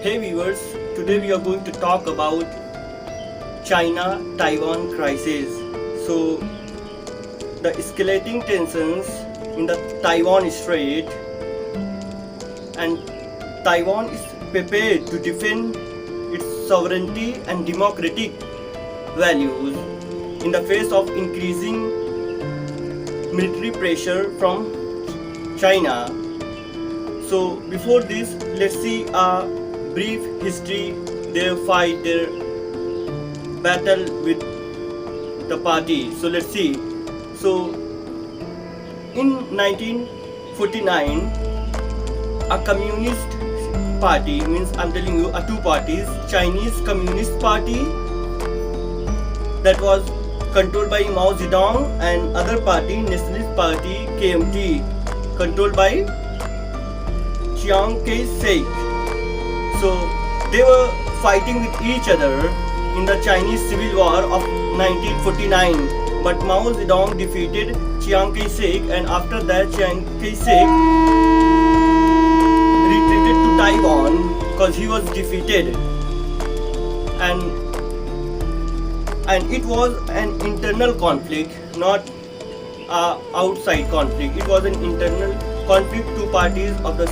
Hey viewers, today we are going to talk about China-Taiwan crisis. So, the escalating tensions in the Taiwan Strait, and Taiwan is prepared to defend its sovereignty and democratic values in the face of increasing military pressure from China. So before this, let's see a brief history, their fight, their battle with the party. So let's see. So in 1949, a communist party, means I'm telling you, two parties, Chinese Communist Party that was controlled by Mao Zedong, and other party, Nationalist Party KMT, controlled by Chiang Kai-shek. So they were fighting with each other in the Chinese Civil War of 1949. But Mao Zedong defeated Chiang Kai-shek, and after that Chiang Kai-shek retreated to Taiwan because he was defeated. And it was an internal conflict, not outside conflict. It was an internal conflict, two parties of the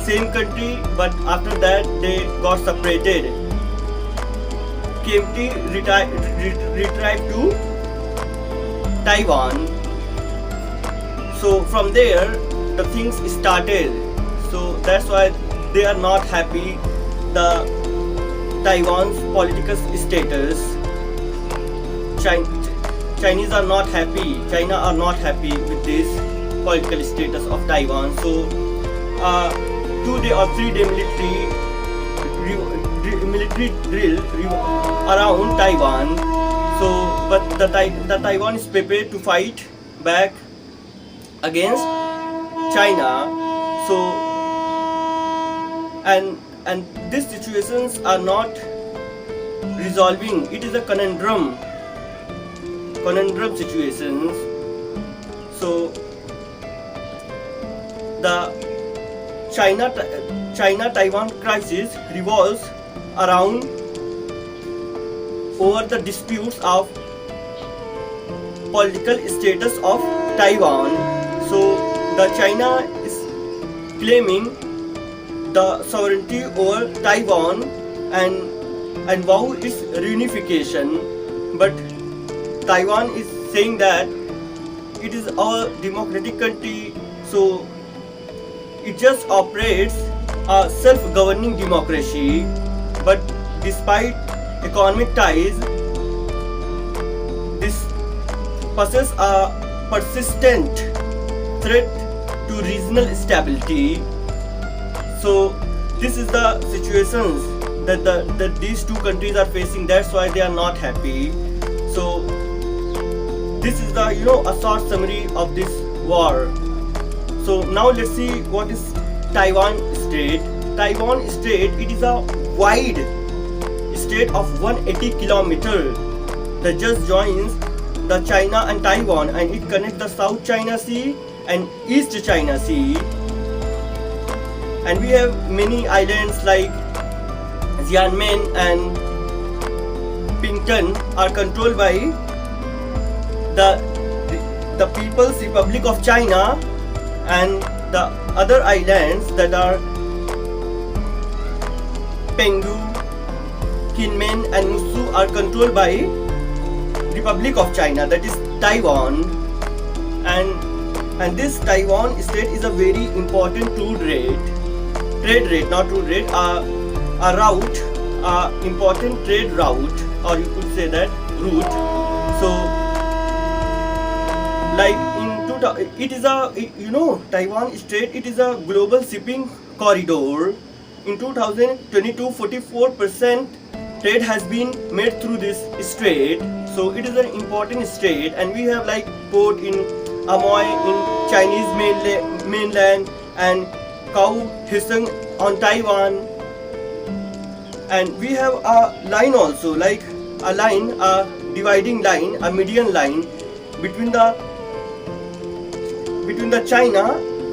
same country, but after that they got separated. KMT retired to Taiwan. So from there the things started. So that's why they are not happy, the Taiwan's political status. Chinese are not happy, China are not happy with this political status of Taiwan. So 2-day or 3-day military drill around Taiwan. So but the Taiwan is prepared to fight back against China. So and these situations are not resolving. It is a conundrum situations. So the China-Taiwan crisis revolves around over the disputes of political status of Taiwan. So the China is claiming the sovereignty over Taiwan and vow its reunification, but Taiwan is saying that it is our democratic country, so it just operates a self-governing democracy. But despite economic ties, this poses a persistent threat to regional stability. So this is the situations that these two countries are facing. That's why they are not happy. So this is the a short summary of this war. So now let's see what is Taiwan Strait. Taiwan Strait, it is a wide strait of 180 kilometers that just joins the China and Taiwan, and it connects the South China Sea and East China Sea. And we have many islands like Xiamen and Pinton are controlled by the People's Republic of China, and the other islands that are Penghu, Kinmen and Musu are controlled by Republic of China, that is Taiwan. And this Taiwan Strait is a very important trade route, not road rate, a route, important trade route, or you could say that route. So like it is a Taiwan Strait, it is a global shipping corridor. In 2022, 44% trade has been made through this strait. So it is an important strait, and we have like port in Amoy in Chinese mainland and Kaohsiung on Taiwan. And we have a line also, like a dividing line, a median line between the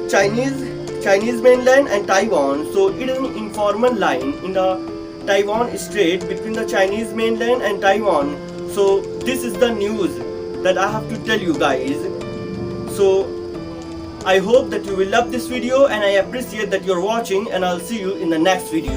Chinese Chinese mainland and Taiwan. So it is an informal line in the Taiwan Strait between the Chinese mainland and Taiwan. So this is the news that I have to tell you guys. So I hope that you will love this video, and I appreciate that you're watching, and I'll see you in the next video.